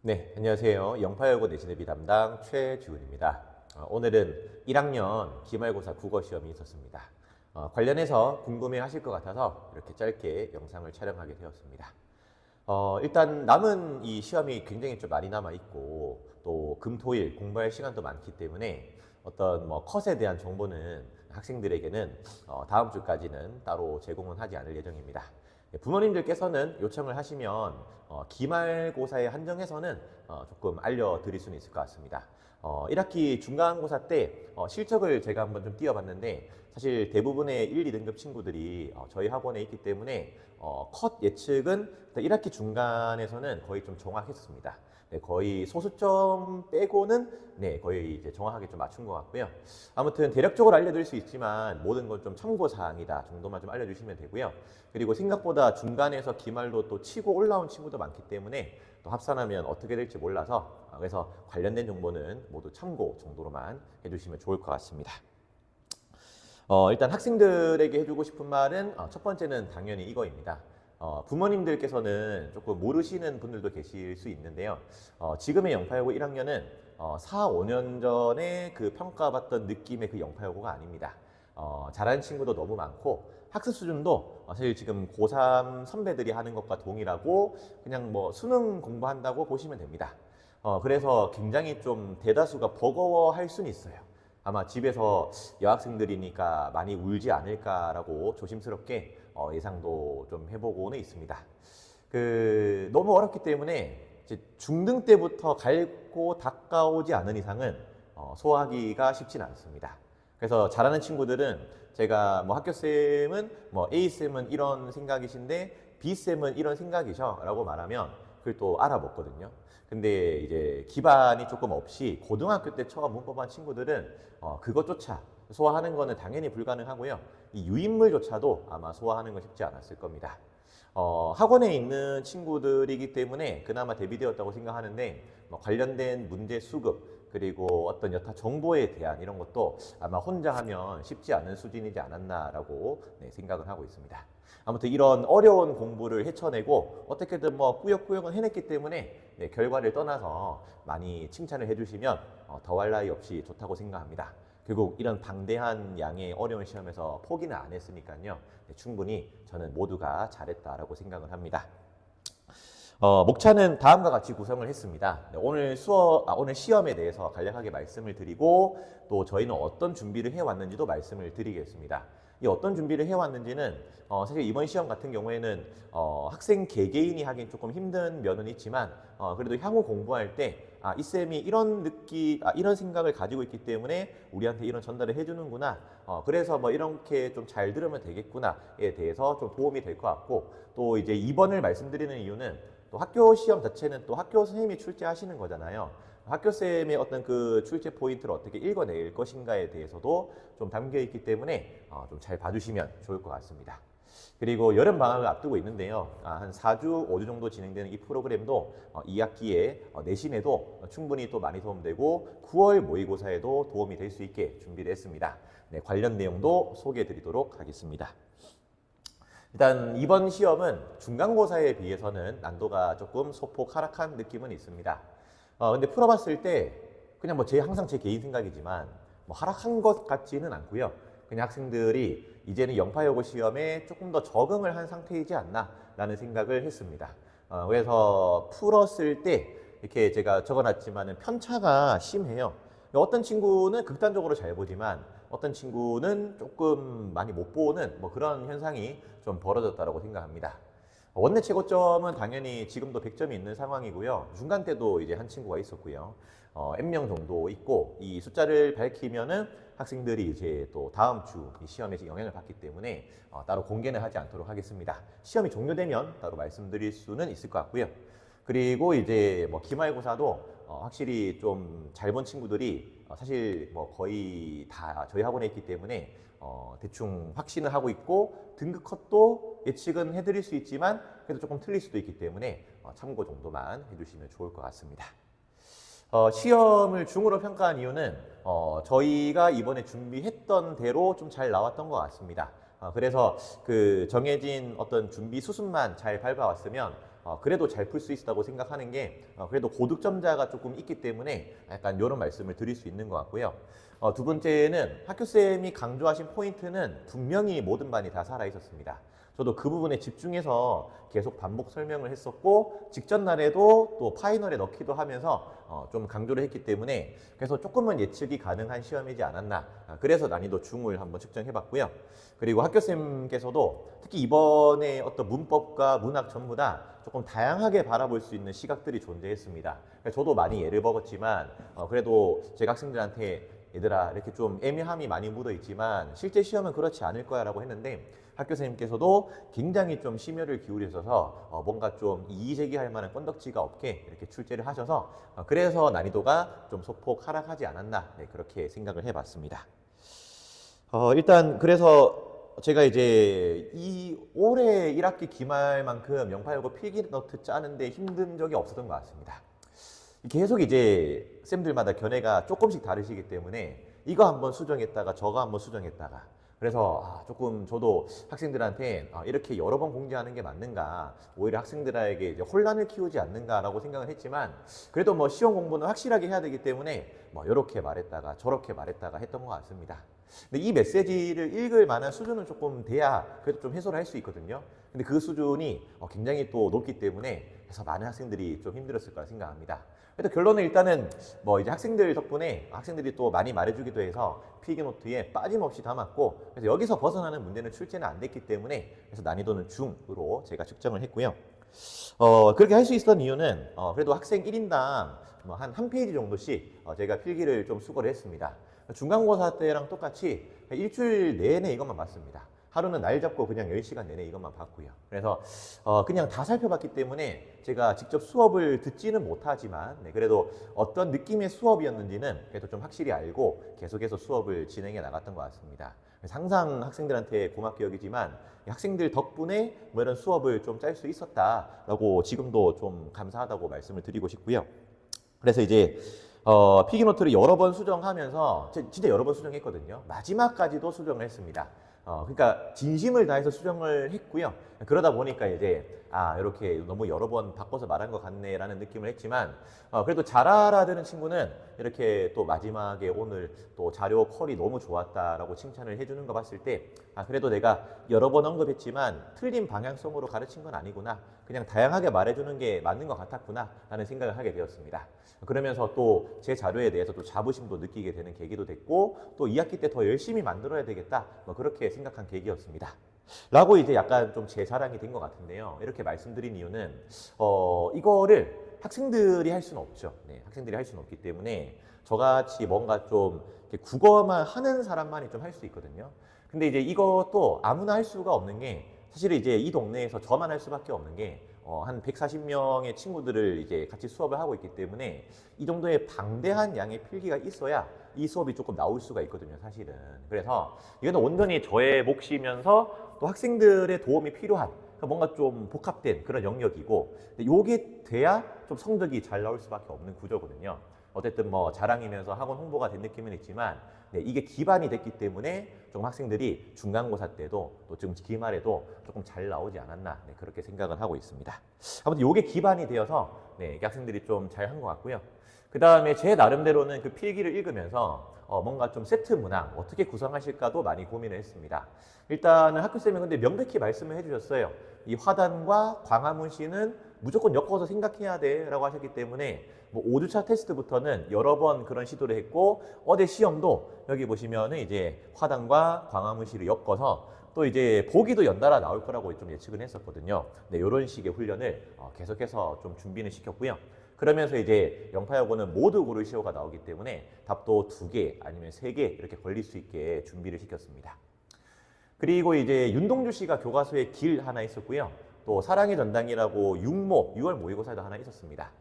네, 안녕하세요. 영파여고 내신대비 담당 최지훈입니다. 오늘은 1학년 기말고사 국어 시험이 있었습니다. 관련해서 궁금해 하실 것 같아서 이렇게 짧게 영상을 촬영하게 되었습니다. 일단 남은 이 시험이 굉장히 좀 많이 남아 있고 또 금, 토, 일 공부할 시간도 많기 때문에 어떤 뭐 컷에 대한 정보는 학생들에게는 다음 주까지는 따로 제공은 하지 않을 예정입니다. 부모님들께서는 요청을 하시면 기말고사에 한정해서는 조금 알려드릴 수는 있을 것 같습니다. 1학기 중간고사 때 실적을 제가 한번 좀 띄워봤는데 사실 대부분의 1, 2등급 친구들이 저희 학원에 있기 때문에 컷 예측은 1학기 중간에서는 거의 좀 정확했습니다. 네, 거의 소수점 빼고는 네, 거의 이제 정확하게 좀 맞춘 것 같고요. 아무튼 대략적으로 알려드릴 수 있지만 모든 건 좀 참고 사항이다 정도만 좀 알려주시면 되고요. 그리고 생각보다 중간에서 기말로 또 치고 올라온 친구도 많기 때문에 또 합산하면 어떻게 될지 몰라서 그래서 관련된 정보는 모두 참고 정도로만 해주시면 좋을 것 같습니다. 일단 학생들에게 해주고 싶은 말은 첫 번째는 당연히 이거입니다. 부모님들께서는 조금 모르시는 분들도 계실 수 있는데요. 지금의 영파여고 1학년은 4, 5년 전에 그 평가받던 느낌의 그 영파여고가 아닙니다. 잘하는 친구도 너무 많고 학습 수준도 사실 지금 고3 선배들이 하는 것과 동일하고 그냥 뭐 수능 공부한다고 보시면 됩니다. 그래서 굉장히 좀 대다수가 버거워할 수는 있어요. 아마 집에서 여학생들이니까 많이 울지 않을까라고 조심스럽게 예상도 좀 해보고는 있습니다. 너무 어렵기 때문에 이제 중등 때부터 갈고 닦아오지 않은 이상은 소화하기가 쉽진 않습니다. 그래서 잘하는 친구들은 제가 뭐 학교쌤은 뭐 A쌤은 이런 생각이신데 B쌤은 이런 생각이셔 라고 말하면 그걸 또 알아먹거든요. 근데 이제 기반이 조금 없이 고등학교 때 처음 문법한 친구들은 그것조차 소화하는 거는 당연히 불가능하고요. 이 유인물조차도 아마 소화하는 건 쉽지 않았을 겁니다. 학원에 있는 친구들이기 때문에 그나마 대비되었다고 생각하는데 관련된 문제 수급 그리고 어떤 여타 정보에 대한 이런 것도 아마 혼자 하면 쉽지 않은 수준이지 않았나라고 생각을 하고 있습니다. 아무튼 이런 어려운 공부를 헤쳐내고 어떻게든 뭐 꾸역꾸역은 해냈기 때문에 결과를 떠나서 많이 칭찬을 해주시면 더할 나위 없이 좋다고 생각합니다. 결국 이런 방대한 양의 어려운 시험에서 포기는 안 했으니까요. 충분히 저는 모두가 잘했다라고 생각을 합니다. 목차는 다음과 같이 구성을 했습니다. 오늘 시험에 대해서 간략하게 말씀을 드리고 또 저희는 어떤 준비를 해왔는지도 말씀을 드리겠습니다. 이 어떤 준비를 해왔는지는 사실 이번 시험 같은 경우에는 학생 개개인이 하긴 조금 힘든 면은 있지만 그래도 향후 공부할 때 이 쌤이 이런 이런 생각을 가지고 있기 때문에 우리한테 이런 전달을 해주는구나. 그래서 뭐 이렇게 좀 잘 들으면 되겠구나에 대해서 좀 도움이 될 것 같고 또 이제 2번을 말씀드리는 이유는 또 학교 시험 자체는 또 학교 선생님이 출제하시는 거잖아요. 학교쌤의 어떤 그 출제 포인트를 어떻게 읽어낼 것인가에 대해서도 좀 담겨 있기 때문에 좀 잘 봐주시면 좋을 것 같습니다. 그리고 여름 방학을 앞두고 있는데요. 한 4주, 5주 정도 진행되는 이 프로그램도 2학기에 내신에도 충분히 또 많이 도움되고 9월 모의고사에도 도움이 될 수 있게 준비를 했습니다. 네, 관련 내용도 소개해 드리도록 하겠습니다. 일단 이번 시험은 중간고사에 비해서는 난도가 조금 소폭 하락한 느낌은 있습니다. 근데 풀어봤을 때 그냥 뭐 항상 제 개인 생각이지만 뭐 하락한 것 같지는 않고요. 그냥 학생들이 이제는 영파여고 시험에 조금 더 적응을 한 상태이지 않나라는 생각을 했습니다. 그래서 풀었을 때 이렇게 제가 적어놨지만은 편차가 심해요. 어떤 친구는 극단적으로 잘 보지만 어떤 친구는 조금 많이 못 보는 뭐 그런 현상이 좀 벌어졌다고 생각합니다. 원내 최고점은 당연히 지금도 100점이 있는 상황이고요. 중간 때도 이제 한 친구가 있었고요. N명 정도 있고 이 숫자를 밝히면은 학생들이 이제 또 다음 주 시험에 영향을 받기 때문에 따로 공개는 하지 않도록 하겠습니다. 시험이 종료되면 따로 말씀드릴 수는 있을 것 같고요. 그리고 이제 뭐 기말고사도 확실히 좀 잘 본 친구들이 사실 뭐 거의 다 저희 학원에 있기 때문에 대충 확신을 하고 있고 등급 컷도 예측은 해드릴 수 있지만 그래도 조금 틀릴 수도 있기 때문에 참고 정도만 해주시면 좋을 것 같습니다. 시험을 중으로 평가한 이유는 저희가 이번에 준비했던 대로 좀 잘 나왔던 것 같습니다. 그래서 그 정해진 어떤 준비 수순만 잘 밟아왔으면 그래도 잘 풀 수 있다고 생각하는 게 그래도 고득점자가 조금 있기 때문에 약간 이런 말씀을 드릴 수 있는 것 같고요. 두 번째는 학교쌤이 강조하신 포인트는 분명히 모든 반이 다 살아 있었습니다. 저도 그 부분에 집중해서 계속 반복 설명을 했었고 직전 날에도 또 파이널에 넣기도 하면서 좀 강조를 했기 때문에 그래서 조금은 예측이 가능한 시험이지 않았나. 그래서 난이도 중을 한번 측정해 봤고요. 그리고 학교쌤께서도 특히 이번에 어떤 문법과 문학 전부 다 조금 다양하게 바라볼 수 있는 시각들이 존재했습니다. 저도 많이 예를 먹었지만 그래도 제가 학생들한테 얘들아 이렇게 좀 애매함이 많이 묻어 있지만 실제 시험은 그렇지 않을 거야 라고 했는데 학교 선생님께서도 굉장히 좀 심혈을 기울이셔서 뭔가 좀 이의제기할 만한 건덕지가 없게 이렇게 출제를 하셔서 그래서 난이도가 좀 소폭 하락하지 않았나 그렇게 생각을 해봤습니다. 일단 그래서 제가 이제 이 올해 1학기 기말만큼 영파여고 필기노트 짜는데 힘든 적이 없었던 것 같습니다. 계속 이제 쌤들마다 견해가 조금씩 다르시기 때문에 이거 한번 수정했다가 저거 한번 수정했다가 그래서 조금 저도 학생들한테 이렇게 여러 번 공지하는 게 맞는가 오히려 학생들에게 이제 혼란을 키우지 않는가라고 생각을 했지만 그래도 뭐 시험 공부는 확실하게 해야 되기 때문에 뭐 이렇게 말했다가 저렇게 말했다가 했던 것 같습니다. 근데 이 메시지를 읽을 만한 수준은 조금 돼야 그래도 좀 해소를 할 수 있거든요. 근데 그 수준이 굉장히 또 높기 때문에 그래서 많은 학생들이 좀 힘들었을 거라 생각합니다. 그래도 결론은 일단은 뭐 이제 학생들 덕분에 학생들이 또 많이 말해주기도 해서 필기노트에 빠짐없이 담았고 그래서 여기서 벗어나는 문제는 출제는 안 됐기 때문에 그래서 난이도는 중으로 제가 측정을 했고요. 그렇게 할 수 있었던 이유는 그래도 학생 1인당 뭐 한 페이지 정도씩 제가 필기를 좀 수거를 했습니다. 중간고사 때랑 똑같이 일주일 내내 이것만 봤습니다. 하루는 날 잡고 그냥 10시간 내내 이것만 봤고요. 그래서 그냥 다 살펴봤기 때문에 제가 직접 수업을 듣지는 못하지만 그래도 어떤 느낌의 수업이었는지는 그래도 좀 확실히 알고 계속해서 수업을 진행해 나갔던 것 같습니다. 항상 학생들한테 고맙게 여기지만 학생들 덕분에 뭐 이런 수업을 좀 짤 수 있었다라고 지금도 좀 감사하다고 말씀을 드리고 싶고요. 그래서 이제 필기노트를 여러 번 수정하면서 진짜 여러 번 수정했거든요. 마지막까지도 수정을 했습니다. 그러니까 진심을 다해서 수정을 했고요. 그러다 보니까 이제 이렇게 너무 여러 번 바꿔서 말한 것 같네라는 느낌을 했지만 그래도 잘 알아듣는 친구는 이렇게 또 마지막에 오늘 또 자료 퀄이 너무 좋았다라고 칭찬을 해주는 거 봤을 때 그래도 내가 여러 번 언급했지만 틀린 방향성으로 가르친 건 아니구나. 그냥 다양하게 말해주는 게 맞는 것 같았구나 라는 생각을 하게 되었습니다. 그러면서 또 제 자료에 대해서 또 자부심도 느끼게 되는 계기도 됐고 또 2학기 때 더 열심히 만들어야 되겠다 뭐 그렇게 생각한 계기였습니다. 라고 이제 약간 좀 제 자랑이 된 것 같은데요. 이렇게 말씀드린 이유는 이거를 학생들이 할 수는 없죠. 학생들이 할 수는 없기 때문에 저같이 뭔가 좀 국어만 하는 사람만이 좀 할 수 있거든요. 근데 이제 이것도 아무나 할 수가 없는 게 사실은 이제 이 동네에서 저만 할 수밖에 없는 게 한 140명의 친구들을 이제 같이 수업을 하고 있기 때문에 이 정도의 방대한 양의 필기가 있어야 이 수업이 조금 나올 수가 있거든요, 사실은. 그래서 이거는 온전히 저의 몫이면서 또 학생들의 도움이 필요한 뭔가 좀 복합된 그런 영역이고 이게 돼야 좀 성적이 잘 나올 수밖에 없는 구조거든요. 어쨌든 뭐 자랑이면서 학원 홍보가 된 느낌은 있지만 이게 기반이 됐기 때문에 좀 학생들이 중간고사 때도 또 지금 기말에도 조금 잘 나오지 않았나 그렇게 생각을 하고 있습니다. 아무튼 이게 기반이 되어서 학생들이 좀 잘 한 것 같고요. 그 다음에 제 나름대로는 그 필기를 읽으면서 뭔가 좀 세트 문항 어떻게 구성하실까도 많이 고민을 했습니다. 일단은 학교쌤이 근데 명백히 말씀을 해주셨어요. 이 화단과 광화문 시는 무조건 엮어서 생각해야 돼 라고 하셨기 때문에 뭐 5주차 테스트부터는 여러 번 그런 시도를 했고 어제 시험도 여기 보시면은 이제 화단과 광화문 시를 엮어서 또 이제 보기도 연달아 나올 거라고 좀 예측은 했었거든요. 이런 식의 훈련을 계속해서 좀 준비는 시켰고요. 그러면서 이제 영파여고는 모두 고르시오가 나오기 때문에 답도 2개 아니면 3개 이렇게 걸릴 수 있게 준비를 시켰습니다. 그리고 이제 윤동주 씨가 교과서에 길 하나 있었고요. 또 사랑의 전당이라고 6월 모의고사도 하나 있었습니다.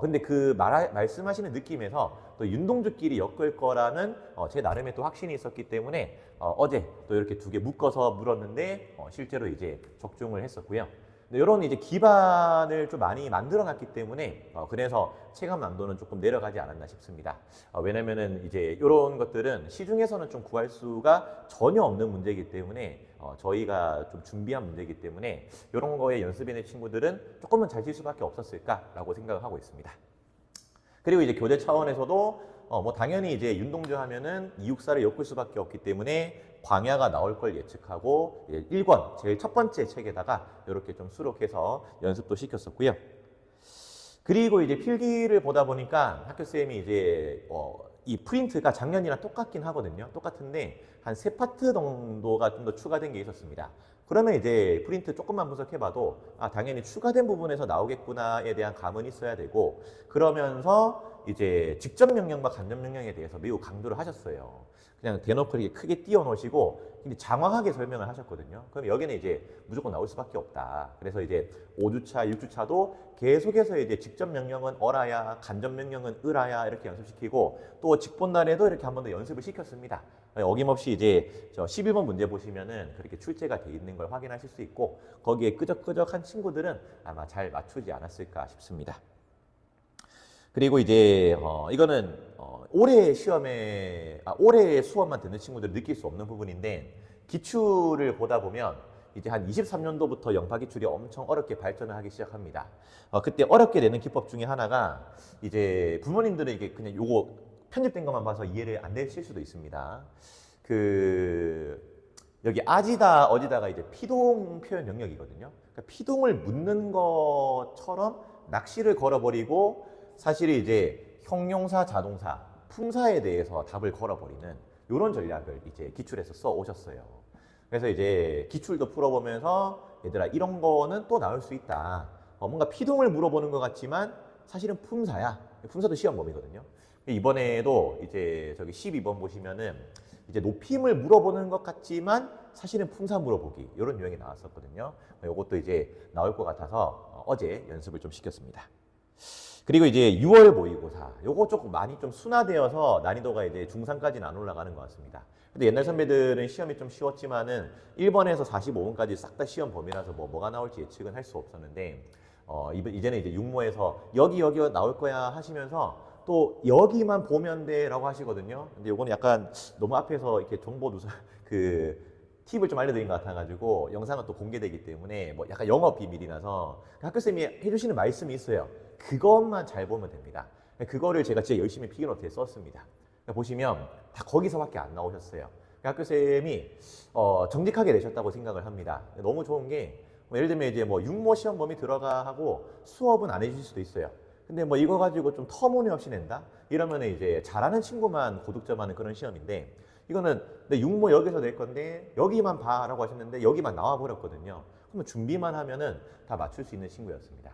근데 그 말씀하시는 느낌에서 또 윤동주끼리 엮을 거라는 제 나름의 또 확신이 있었기 때문에 어제 또 이렇게 2개 묶어서 물었는데 실제로 이제 적중을 했었고요. 이런 이제 기반을 좀 많이 만들어 놨기 때문에 그래서 체감 난도는 조금 내려가지 않았나 싶습니다. 왜냐면은 이제 이런 것들은 시중에서는 좀 구할 수가 전혀 없는 문제이기 때문에 저희가 좀 준비한 문제이기 때문에 이런 거에 연습해낸 친구들은 조금은 잘 칠 수밖에 없었을까라고 생각을 하고 있습니다. 그리고 이제 교재 차원에서도 뭐 당연히 이제 윤동주 하면은 이육사를 엮을 수밖에 없기 때문에 광야가 나올 걸 예측하고 1권 제일 첫 번째 책에다가 이렇게 좀 수록해서 연습도 시켰었고요. 그리고 이제 필기를 보다 보니까 학교쌤이 이제 이 프린트가 작년이랑 똑같긴 하거든요. 똑같은데 한 3파트 정도가 좀 더 추가된 게 있었습니다. 그러면 이제 프린트 조금만 분석해봐도 당연히 추가된 부분에서 나오겠구나에 대한 감은 있어야 되고, 그러면서 이제 직접 명령과 간접 명령에 대해서 매우 강조를 하셨어요. 그냥 대놓고 이렇게 크게 띄워놓으시고 근데 장황하게 설명을 하셨거든요. 그럼 여기는 이제 무조건 나올 수밖에 없다. 그래서 이제 5주차, 6주차도 계속해서 이제 직접 명령은 어라야, 간접 명령은 으라야 이렇게 연습시키고, 또 직본날에도 이렇게 한 번 더 연습을 시켰습니다. 어김없이 이제 저 11번 문제 보시면은 그렇게 출제가 돼 있는 걸 확인하실 수 있고, 거기에 끄적끄적한 친구들은 아마 잘 맞추지 않았을까 싶습니다. 그리고 이제 이거는 올해 시험에 올해 수업만 듣는 친구들은 느낄 수 없는 부분인데, 기출을 보다 보면 이제 한 23년도부터 영파 기출이 엄청 어렵게 발전을 하기 시작합니다. 그때 어렵게 내는 기법 중에 하나가 이제 부모님들은 이게 그냥 요거 편집된 것만 봐서 이해를 안 되실 수도 있습니다. 여기 아지다 어지다가 이제 피동 표현 영역이거든요. 그러니까 피동을 묻는 것처럼 낚시를 걸어버리고 사실 이제 형용사, 자동사, 품사에 대해서 답을 걸어버리는 이런 전략을 이제 기출에서 써 오셨어요. 그래서 이제 기출도 풀어보면서 얘들아 이런 거는 또 나올 수 있다. 뭔가 피동을 물어보는 것 같지만 사실은 품사야. 품사도 시험 범위거든요. 이번에도 이제 저기 12번 보시면은 이제 높임을 물어보는 것 같지만 사실은 품사 물어보기 이런 유형이 나왔었거든요. 이것도 이제 나올 것 같아서 어제 연습을 좀 시켰습니다. 그리고 이제 6월 모의고사 요거 조금 많이 좀 순화되어서 난이도가 이제 중3까지는 안 올라가는 것 같습니다. 근데 옛날 선배들은 시험이 좀 쉬웠지만은 1번에서 45번까지 싹 다 시험 범위라서 뭐가 나올지 예측은 할 수 없었는데 이제는 이제 육모에서 여기 나올 거야 하시면서 또 여기만 보면 돼라고 하시거든요. 근데 요거는 약간 너무 앞에서 이렇게 정보 누설 팁을 좀 알려드린 것 같아가지고 영상은 또 공개되기 때문에 뭐 약간 영업 비밀이라서 학교쌤이 해주시는 말씀이 있어요. 그것만 잘 보면 됩니다. 그거를 제가 진짜 열심히 피기노트에 썼습니다. 보시면 다 거기서밖에 안 나오셨어요. 학교쌤이 정직하게 내셨다고 생각을 합니다. 너무 좋은 게 예를 들면 이제 뭐 육모 시험 범위 들어가 하고 수업은 안 해주실 수도 있어요. 근데 뭐 이거 가지고 좀 터무니없이 낸다? 이러면 이제 잘하는 친구만 고득점하는 그런 시험인데, 이거는 내 육모 여기서 낼 건데 여기만 봐라고 하셨는데 여기만 나와 버렸거든요. 그러면 준비만 하면은 다 맞출 수 있는 친구였습니다.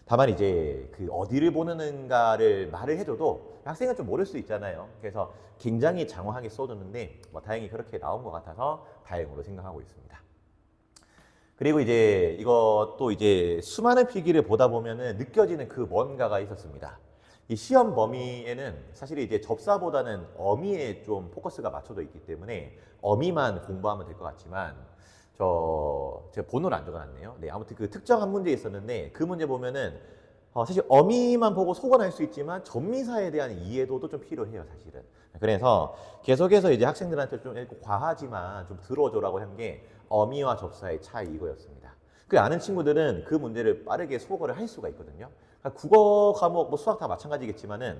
다만 이제 그 어디를 보는가를 말을 해줘도 학생은 좀 모를 수 있잖아요. 그래서 굉장히 장황하게 써줬는데 뭐 다행히 그렇게 나온 것 같아서 다행으로 생각하고 있습니다. 그리고 이제 이것도 이제 수많은 필기를 보다 보면은 느껴지는 그 뭔가가 있었습니다. 이 시험 범위에는 사실 이제 접사보다는 어미에 좀 포커스가 맞춰져 있기 때문에 어미만 공부하면 될 것 같지만, 제가 번호를 안 적어놨네요. 네, 아무튼 그 특정 한 문제 있었는데 그 문제 보면은 사실 어미만 보고 속어낼 수 있지만 전미사에 대한 이해도도 좀 필요해요, 사실은. 그래서 계속해서 이제 학생들한테 좀 과하지만 좀 들어줘라고 한 게 어미와 접사의 차이 이거였습니다. 그 아는 친구들은 그 문제를 빠르게 속어를 할 수가 있거든요. 그러니까 국어 과목, 뭐 수학 다 마찬가지겠지만은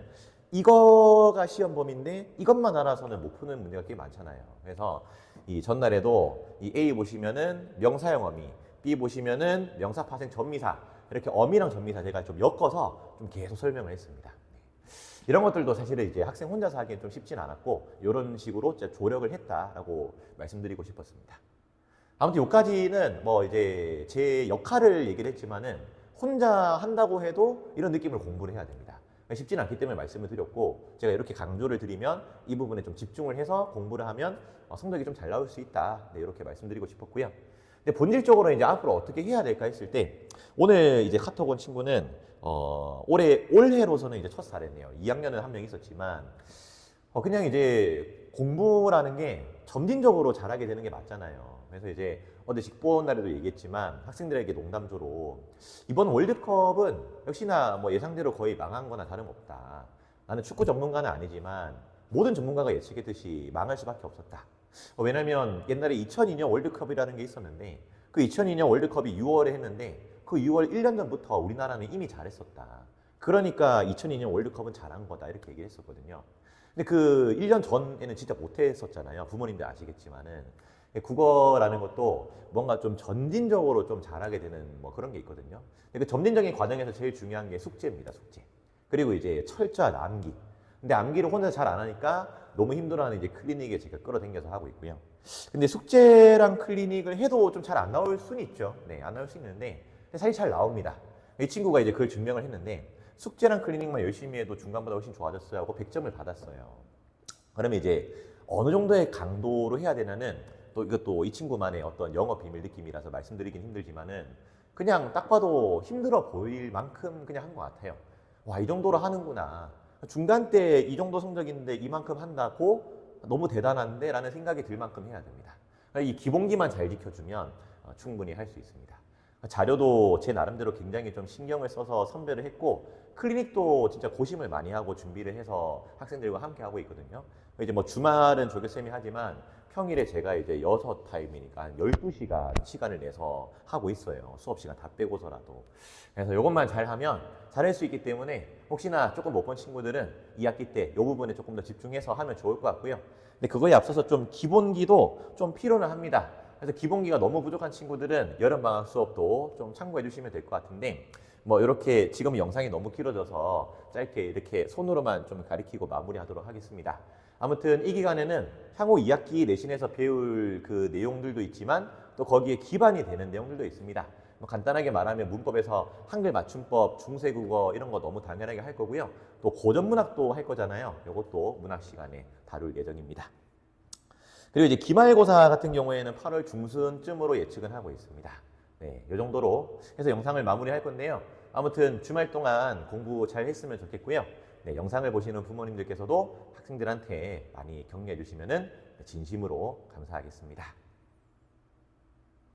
이거가 시험 범위인데 이것만 알아서는 못 푸는 문제가 꽤 많잖아요. 그래서 이 전날에도 이 A 보시면은 명사형 어미, B 보시면은 명사 파생 전미사, 이렇게 어미랑 전미사 제가 좀 엮어서 좀 계속 설명을 했습니다. 이런 것들도 사실은 이제 학생 혼자서 하기엔 좀 쉽진 않았고 이런 식으로 진짜 조력을 했다라고 말씀드리고 싶었습니다. 아무튼 여기까지는 뭐 이제 제 역할을 얘기를 했지만은 혼자 한다고 해도 이런 느낌을 공부를 해야 됩니다. 쉽지는 않기 때문에 말씀을 드렸고, 제가 이렇게 강조를 드리면 이 부분에 좀 집중을 해서 공부를 하면 성적이 좀 잘 나올 수 있다. 네, 이렇게 말씀드리고 싶었고요. 근데 본질적으로 이제 앞으로 어떻게 해야 될까 했을 때, 오늘 이제 카톡 온 친구는 올해로서는 이제 첫 사례네요. 2학년은 한 명 있었지만 그냥 이제 공부라는 게 점진적으로 잘하게 되는 게 맞잖아요. 그래서 이제 어제 직본 날에도 얘기했지만 학생들에게 농담조로 이번 월드컵은 역시나 뭐 예상대로 거의 망한 거나 다름없다. 나는 축구 전문가는 아니지만 모든 전문가가 예측했듯이 망할 수밖에 없었다. 왜냐면 옛날에 2002년 월드컵이라는 게 있었는데 그 2002년 월드컵이 6월에 했는데 그 6월 1년 전부터 우리나라는 이미 잘했었다. 그러니까 2002년 월드컵은 잘한 거다 이렇게 얘기를 했었거든요. 근데 그 1년 전에는 진짜 못했었잖아요. 부모님들 아시겠지만은 국어라는 것도 뭔가 좀 점진적으로 좀 잘하게 되는 뭐 그런 게 있거든요. 근데 그 점진적인 과정에서 제일 중요한 게 숙제입니다. 숙제. 그리고 이제 철저한 암기. 근데 암기를 혼자 잘 안 하니까 너무 힘들어하는 이제 클리닉에 제가 끌어당겨서 하고 있고요. 근데 숙제랑 클리닉을 해도 좀 잘 안 나올 수는 있죠. 네, 안 나올 수 있는데 사실 잘 나옵니다. 이 친구가 이제 그걸 증명을 했는데 숙제랑 클리닉만 열심히 해도 중간보다 훨씬 좋아졌어요 하고 100점을 받았어요. 그러면 이제 어느 정도의 강도로 해야 되냐는 또 이것도 이 친구만의 어떤 영업 비밀 느낌이라서 말씀드리긴 힘들지만은 그냥 딱 봐도 힘들어 보일 만큼 그냥 한 것 같아요. 와, 이 정도로 하는구나. 중간 때 이 정도 성적인데 이만큼 한다고 너무 대단한데 라는 생각이 들 만큼 해야 됩니다. 이 기본기만 잘 지켜주면 충분히 할 수 있습니다. 자료도 제 나름대로 굉장히 좀 신경을 써서 선별을 했고 클리닉도 진짜 고심을 많이 하고 준비를 해서 학생들과 함께 하고 있거든요. 이제 뭐 주말은 조교쌤이 하지만 평일에 제가 이제 6타임이니까 한 12시간 시간을 내서 하고 있어요. 수업 시간 다 빼고서라도. 그래서 이것만 잘하면 잘할 수 있기 때문에 혹시나 조금 못 본 친구들은 2학기 때 이 부분에 조금 더 집중해서 하면 좋을 것 같고요. 근데 그거에 앞서서 좀 기본기도 좀 필요는 합니다. 그래서 기본기가 너무 부족한 친구들은 여름방학 수업도 좀 참고해 주시면 될 것 같은데 뭐 이렇게 지금 영상이 너무 길어져서 짧게 이렇게 손으로만 좀 가리키고 마무리하도록 하겠습니다. 아무튼 이 기간에는 향후 2학기 내신에서 배울 그 내용들도 있지만 또 거기에 기반이 되는 내용들도 있습니다. 뭐 간단하게 말하면 문법에서 한글 맞춤법, 중세국어 이런 거 너무 당연하게 할 거고요. 또 고전문학도 할 거잖아요. 이것도 문학 시간에 다룰 예정입니다. 그리고 이제 기말고사 같은 경우에는 8월 중순쯤으로 예측은 하고 있습니다. 네, 이 정도로 해서 영상을 마무리할 건데요. 아무튼 주말 동안 공부 잘 했으면 좋겠고요. 네, 영상을 보시는 부모님들께서도 학생들한테 많이 격려해 주시면 진심으로 감사하겠습니다.